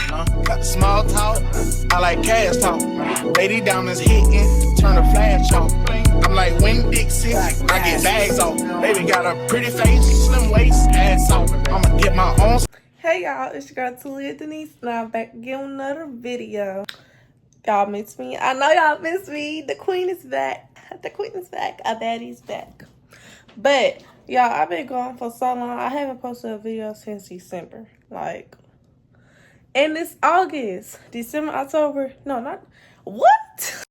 Got the small talk, I like cash talk. Lady diamonds hitting, turn the flash off. I'm like Wing Dixie, I get bags off. Baby got a pretty face, slim waist, ass off. I'ma get my own. Hey y'all, it's your girl Taliyah Denise, and I'm back again with another video. Y'all miss me. I know y'all miss me. The queen is back. The queen is back. A baddie's back. But y'all, I've been gone for so long. I haven't posted a video since December. And it's August. December, October. No, not. What?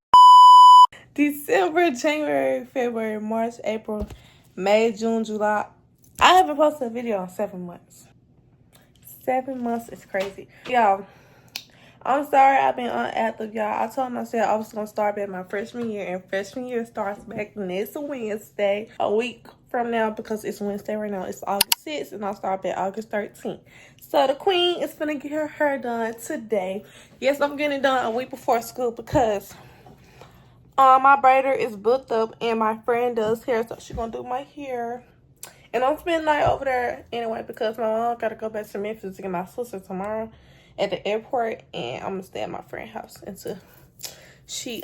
December, January, February, March, April, May, June, July. I haven't posted a video in 7 months. 7 months is crazy. Y'all, I'm sorry I've been inactive, y'all. I told myself I was going to start back my freshman year, and freshman year starts back next Wednesday, a week from now, because it's Wednesday right now. It's August 6th, and I'll start back August 13th. So the queen is going to get her hair done today. Yes, I'm getting it done a week before school because my braider is booked up, and my friend does hair, so she's going to do my hair. And I'm spending the night over there anyway because my mom got to go back to Memphis to get my sister tomorrow at the airport, and I'm gonna stay at my friend's house until she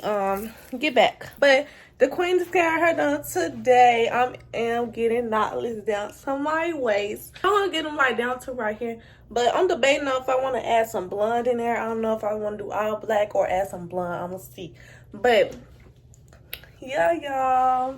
get back. But the queen is getting her done today. I am getting knotless down to my waist. I want to get them like down to right here, but I'm debating on if I want to add some blonde in there. I don't know if I want to do all black or add some blonde. I'm gonna see. But yeah, y'all,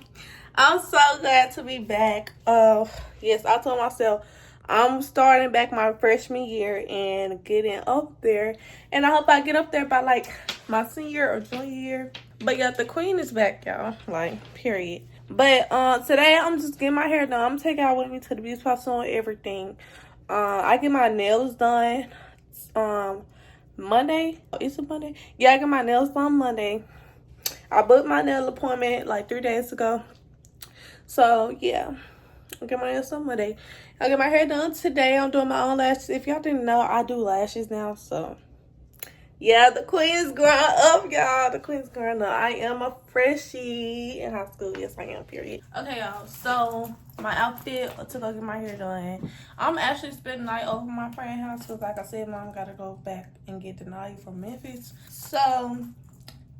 I'm so glad to be back. Yes, I told myself I'm starting back my freshman year and getting up there. And I hope I get up there by like my senior or junior year. But yeah, the queen is back, y'all. Like, period. But today I'm just getting my hair done. I'm taking out with me to the beauty spot and everything. I get my nails done Monday. Is it Monday? Yeah, I get my nails done Monday. I booked my nail appointment like 3 days ago. So yeah, I get my nails done Monday. I get my hair done today. I'm doing my own lashes. If y'all didn't know, I do lashes now. So yeah, the queen is growing up, y'all. The queen is growing up. I am a freshie in high school. Yes, I am, period. Okay, y'all. So my outfit to go get my hair done. I'm actually spending the night over my friend's house because, like I said, mom got to go back and get Denali from Memphis. So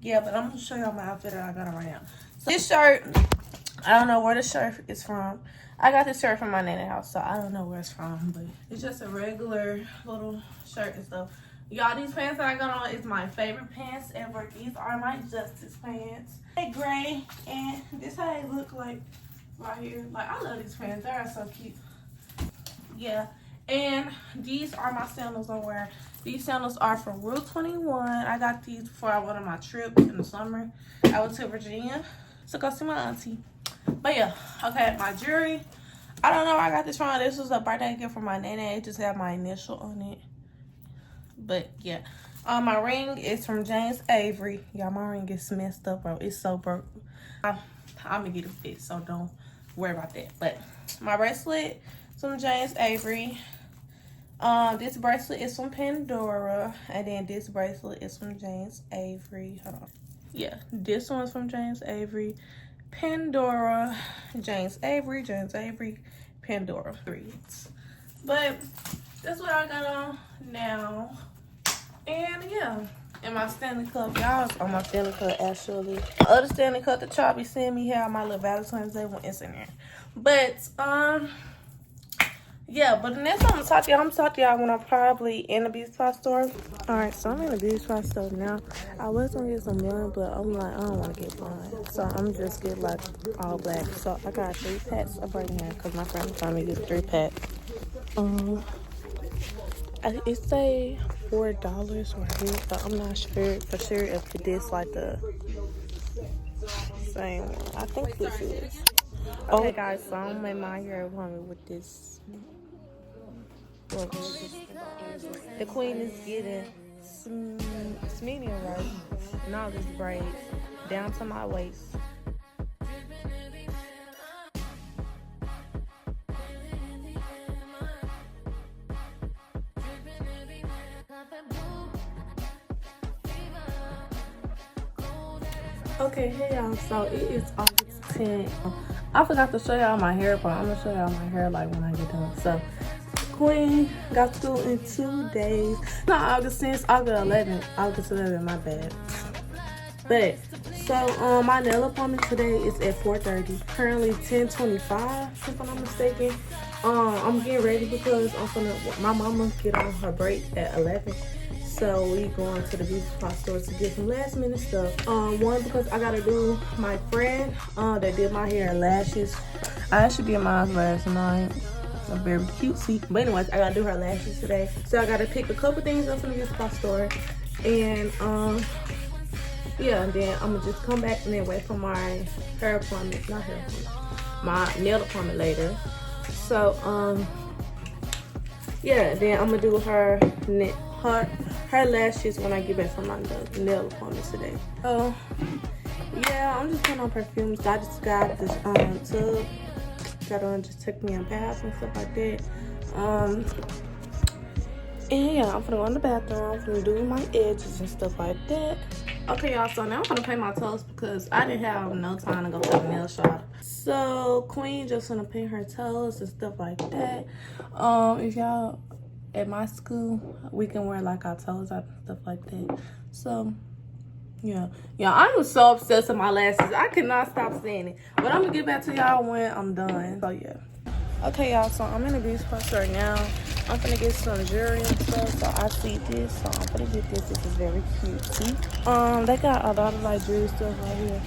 yeah, but I'm going to show y'all my outfit that I got on right now. So this shirt, I don't know where the shirt is from. I got this shirt from my nana house, so I don't know where it's from, but it's just a regular little shirt and stuff. Y'all, these pants that I got on is my favorite pants ever. These are my Justice pants. They're gray, and this how they look like right here. Like, I love these pants. They are so cute. Yeah, and these are my sandals I'm wearing. These sandals are from Rule 21. I got these before I went on my trip in the summer. I went to Virginia to go see my auntie. But yeah, okay, my jewelry. I don't know where I got this from. This was a birthday gift from my nana. It just had my initial on it. But yeah, my ring is from James Avery. Y'all, my ring is messed up, bro. It's so broke. I'm gonna get it fixed, so don't worry about that. But my bracelet is from James Avery. This bracelet is from Pandora, and then this bracelet is from James Avery. Hold on. Yeah, this one's from James Avery. Pandora, James Avery, Pandora. But that's what I got on now. And yeah, and my Stanley Cup, y'all, is on my Stanley Cup actually. The other Stanley Cup that y'all be seeing me have my little Valentine's Day one is in there. But yeah, but the next time I'm gonna talk to y'all when I'm probably in the beauty supply store. Alright, so I'm in the beauty supply store now. I was gonna get some blonde, but I'm like, I don't want to get blonde. So I'm just get like all black. So I got 3 packs of right here because my friend told me to get 3 packs. It say $4 right here, but I'm not sure for sure if it is like the same one. I think this is. Okay, guys, so I'm in my hair appointment with this. Look, the queen is getting medium right, and all these braids down to my waist. Okay, hey y'all, so it is August 10th. I forgot to show y'all my hair, but I'm gonna show y'all my hair like when I get done. So Queen got school in 2 days. Not August, since August 11th. August 11th, my bad. But, so, my nail appointment today is at 4:30. Currently 10:25, if I'm not mistaken. I'm getting ready because my mama get on her break at 11. So we going to the beauty supply store to get some last minute stuff. One, because I gotta do my friend that did my hair and lashes. I actually did mine last night. A very cutesy. But anyways, I gotta do her lashes today. So I gotta pick a couple things up from the beauty supply store. And yeah, and then I'm gonna just come back and then wait for my hair appointment, not hair appointment, my nail appointment later. So yeah, then I'm gonna do her lashes when I get back from my nail appointment today. So yeah, I'm just putting on perfumes. I just got this tub. Gotta just take me a bath and stuff like that. And yeah, I'm gonna go in the bathroom. I'm gonna do my edges and stuff like that. Okay, y'all, so now I'm gonna paint my toes because I didn't have no time to go to the nail shop. So Queen just gonna paint her toes and stuff like that. If y'all at my school, we can wear like our toes out and stuff like that. So yeah, I was so obsessed with my lashes. I could not stop saying it. But I'm gonna get back to y'all when I'm done. So yeah. Okay, y'all, so I'm in the beauty spot right now. I'm gonna get some jewelry and stuff. So I see this, so I'm gonna get this. This is very cute. See? They got a lot of like jewelry stuff right here.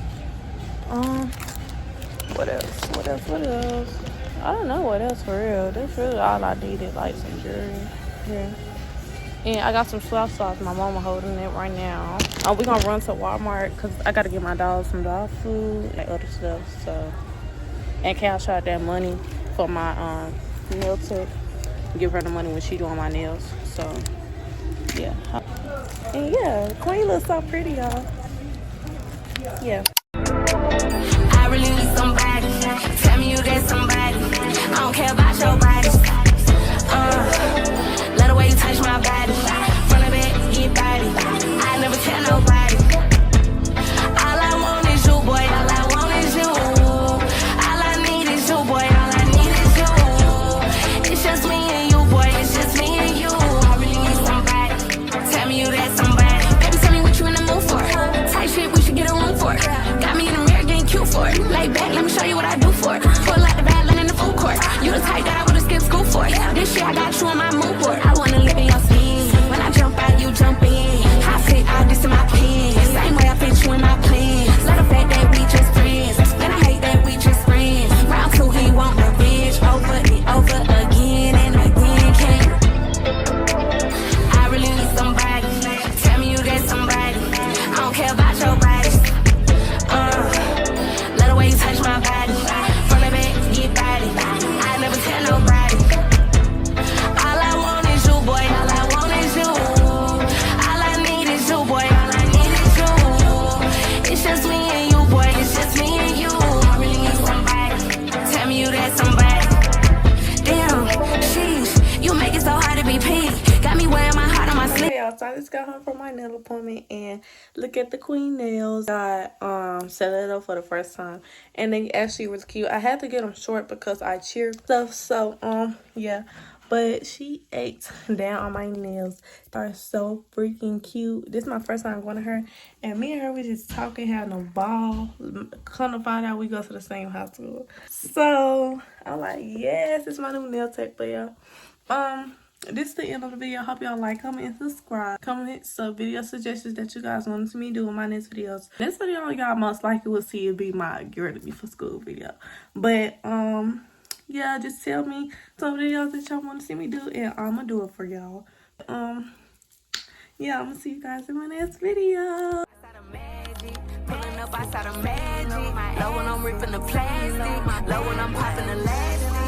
What else? I don't know what else for real. That's really all I needed, like some jewelry here. And I got some Swift sauce. My mama holding it right now. We're gonna run to Walmart because I gotta get my dogs some dog food and other stuff. So, and cash out that money for my nail tech. Give her the money when she doing my nails. So, yeah. And yeah, Queen looks so pretty, y'all. Yeah. I really need somebody. Tell me you get somebody. I don't care about your body. Love the way you touch my body. Front of it, get body. I never tell nobody. All I want is you, boy. All I want is you. All I need is you, boy. All I need is you. It's just me and you, boy. It's just me and you. I really need somebody. Tell me you that somebody. Baby, tell me what you in the mood for. Tight shit, we should get a room for. Got me in the mirror getting cute for it. Lay back, let me show you what I do for it. Pull out the bad line in the food court. You the type that I would've skipped school for. This shit I got you on my mood board. I wanna live in your skin. When I jump out, you jump in. I fit all this in my pants. Same way I fit you in my plans. Love the fact that we just friends. Then I hate that we just friends. Round two, he want revenge. Over and over again and again. I really need somebody. Tell me you get somebody. I don't care about your body. Love the way you touch my body. Front of it, get body. I never tell nobody. All I want is you, boy. All I want is you. All I need is you, boy. All I need is you. It's just me and you, boy. It's just me and you. I really need somebody. Tell me you that somebody. Damn, sheesh. You make it so hard to be picked. Got me wearing my heart on my sleeve. Okay, y'all, so I just got home from my nail appointment and look at the Queen nails. I set it up for the first time and they actually was cute. I had to get them short because I cheer stuff. So yeah, but she ate down on my nails. They're so freaking cute. This is my first time going to her, and me and her we just talking, having a ball. Come to find out we go to the same high school. So I'm like, yes, it's my new nail tech player. This is the end of the video. Hope y'all like, comment, and subscribe. Comment some video suggestions that you guys want me to do in my next videos. This video y'all most likely will see it be my get ready for school video. But yeah, just tell me some videos that y'all want to see me do and I'm gonna do it for y'all. Yeah, I'm gonna see you guys in my next video. Pulling up outside of magic. Low when I'm ripping the plastic. Low when I'm popping the last.